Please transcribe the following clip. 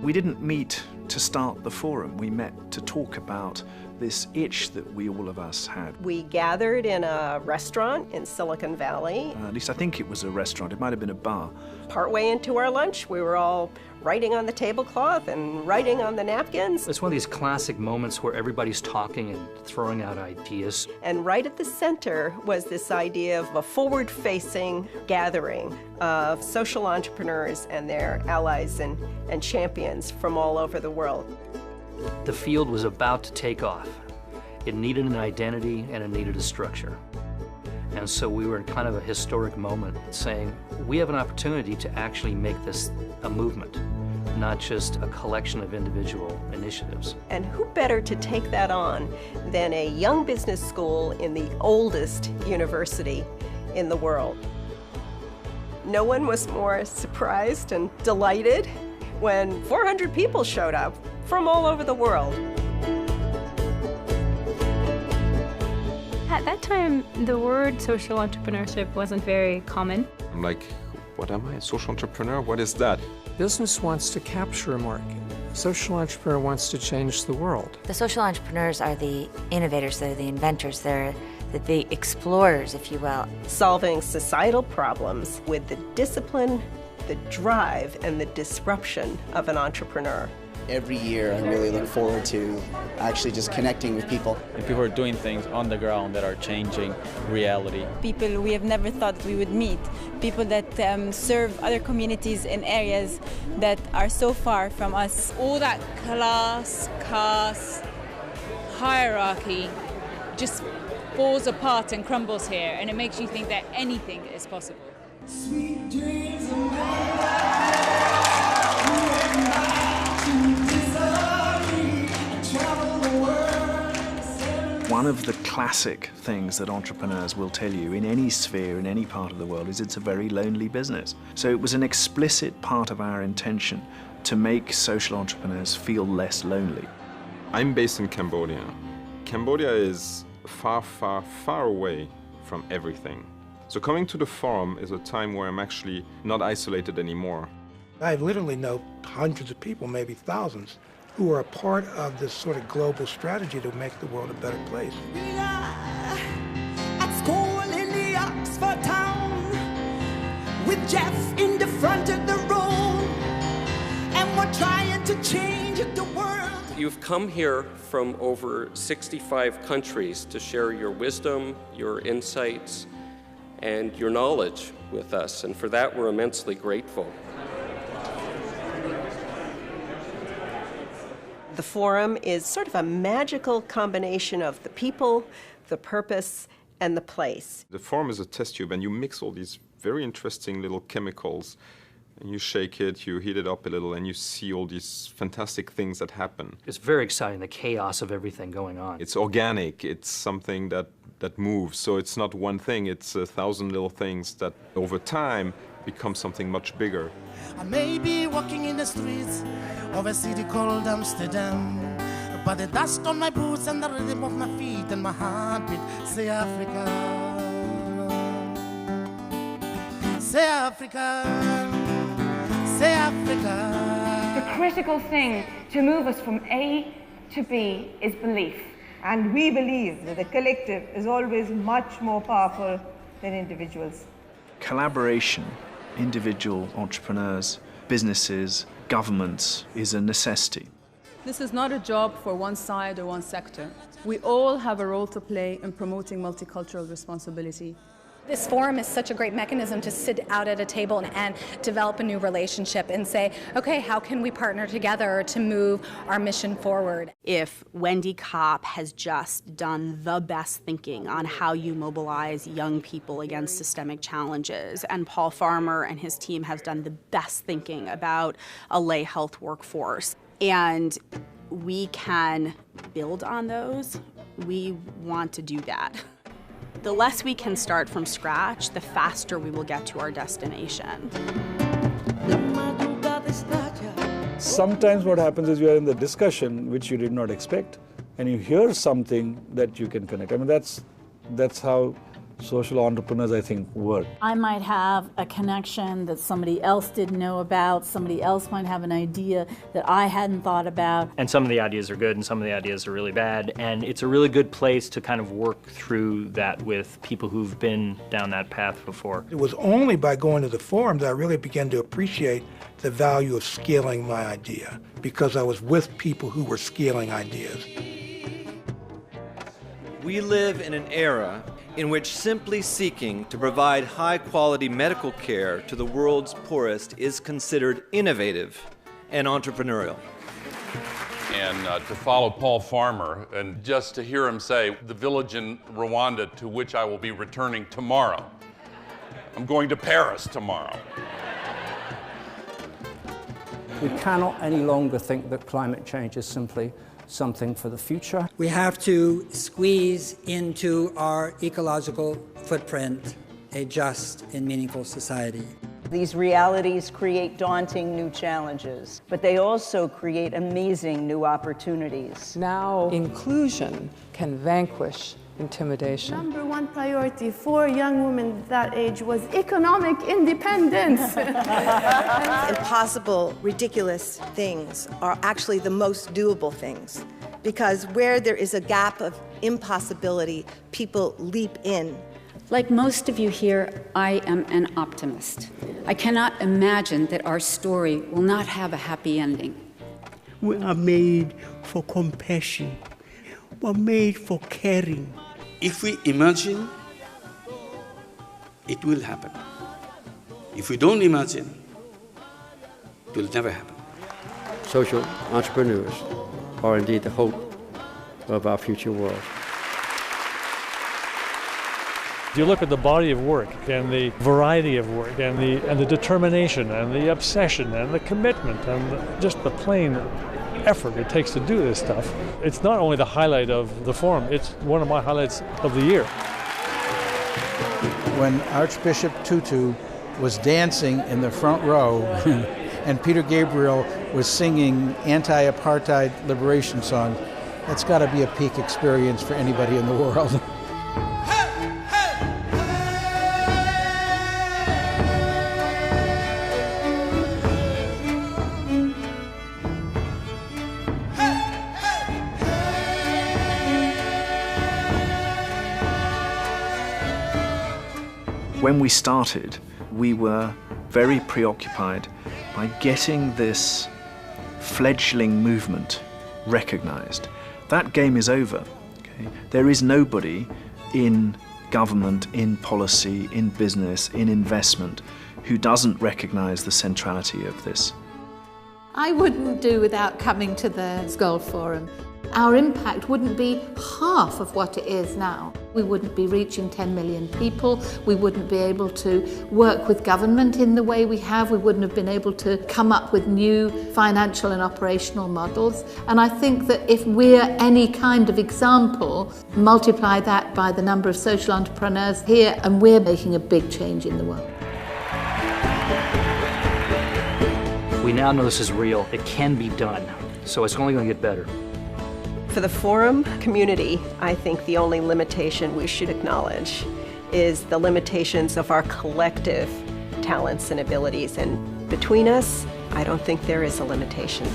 We didn't meet to start the forum. We met to talk about this itch that all of us had. We gathered in a restaurant in Silicon Valley. At least I think it was a restaurant. It might have been a bar. Partway into our lunch, we were all writing on the tablecloth and writing on the napkins. It's one of these classic moments where everybody's talking and throwing out ideas. And right at the center was this idea of a forward-facing gathering of social entrepreneurs and their allies and champions from all over the world. The field was about to take off. It needed an identity and it needed a structure. And so we were in kind of a historic moment saying, we have an opportunity to actually make this a movement, not just a collection of individual initiatives. And who better to take that on than a young business school in the oldest university in the world? No one was more surprised and delighted when 400 people showed up from all over the world. At that time, the word social entrepreneurship wasn't very common. I'm like, what am I, a social entrepreneur? What is that? Business wants to capture a market. Social entrepreneur wants to change the world. The social entrepreneurs are the innovators, they're the inventors, they're the explorers, if you will. Solving societal problems with the discipline, the drive, and the disruption of an entrepreneur. Every year I really look forward to actually just connecting with people. And people are doing things on the ground that are changing reality. People we have never thought we would meet. People that serve other communities in areas that are so far from us. All that class, caste, hierarchy just falls apart and crumbles here, and it makes you think that anything is possible. Sweet dreams of One of the classic things that entrepreneurs will tell you in any sphere, in any part of the world, is it's a very lonely business. So it was an explicit part of our intention to make social entrepreneurs feel less lonely. I'm based in Cambodia. Cambodia is far, far, far away from everything. So coming to the forum is a time where I'm actually not isolated anymore. I literally know hundreds of people, maybe thousands, who are a part of this sort of global strategy to make the world a better place. We are at school in the Oxford town, with Jeff in the front of the room, and we're trying to change the world. You've come here from over 65 countries to share your wisdom, your insights, and your knowledge with us, and for that we're immensely grateful. The forum is sort of a magical combination of the people, the purpose, and the place. The forum is a test tube, and you mix all these very interesting little chemicals, and you shake it, you heat it up a little, and you see all these fantastic things that happen. It's very exciting, the chaos of everything going on. It's organic, it's something that moves, so it's not one thing, it's 1,000 little things that over time become something much bigger. I may be walking in the streets of a city called Amsterdam, but the dust on my boots and the rhythm of my feet and my heartbeat say Africa. Say Africa. Say Africa. The critical thing to move us from A to B is belief. And we believe that the collective is always much more powerful than individuals. Collaboration, individual entrepreneurs, businesses, governments, is a necessity. This is not a job for one side or one sector. We all have a role to play in promoting multicultural responsibility. This forum is such a great mechanism to sit out at a table and develop a new relationship and say, okay, how can we partner together to move our mission forward? If Wendy Kopp has just done the best thinking on how you mobilize young people against systemic challenges, and Paul Farmer and his team have done the best thinking about a lay health workforce, and we can build on those, we want to do that. The less we can start from scratch, the faster we will get to our destination. Sometimes what happens is you are in the discussion which you did not expect, and you hear something that you can connect. I mean, that's how social entrepreneurs, I think, work. I might have a connection that somebody else didn't know about, somebody else might have an idea that I hadn't thought about. And some of the ideas are good and some of the ideas are really bad, and it's a really good place to kind of work through that with people who've been down that path before. It was only by going to the forum that I really began to appreciate the value of scaling my idea, because I was with people who were scaling ideas. We live in an era in which simply seeking to provide high-quality medical care to the world's poorest is considered innovative and entrepreneurial. And to follow Paul Farmer, and just to hear him say, the village in Rwanda to which I will be returning tomorrow. I'm going to Paris tomorrow. We cannot any longer think that climate change is simply something for the future. We have to squeeze into our ecological footprint a just and meaningful society. These realities create daunting new challenges, but they also create amazing new opportunities. Now, inclusion can vanquish intimidation. Number one priority for young women that age was economic independence. Impossible, ridiculous things are actually the most doable things, because where there is a gap of impossibility, people leap in. Like most of you here, I am an optimist. I cannot imagine that our story will not have a happy ending. We are made for compassion. We're made for caring. If we imagine, it will happen. If we don't imagine, it will never happen. Social entrepreneurs are indeed the hope of our future world. You look at the body of work and the variety of work and the determination and the obsession and the commitment and just the plain effort it takes to do this stuff. It's not only the highlight of the forum, it's one of my highlights of the year. When Archbishop Tutu was dancing in the front row and Peter Gabriel was singing anti-apartheid liberation song, that's got to be a peak experience for anybody in the world. When we started, we were very preoccupied by getting this fledgling movement recognized. That game is over. Okay? There is nobody in government, in policy, in business, in investment who doesn't recognize the centrality of this. I wouldn't do without coming to the Skoll Forum. Our impact wouldn't be half of what it is now. We wouldn't be reaching 10 million people. We wouldn't be able to work with government in the way we have. We wouldn't have been able to come up with new financial and operational models. And I think that if we're any kind of example, multiply that by the number of social entrepreneurs here, and we're making a big change in the world. We now know this is real. It can be done. So it's only going to get better. For the forum community, I think the only limitation we should acknowledge is the limitations of our collective talents and abilities. And between us, I don't think there is a limitation.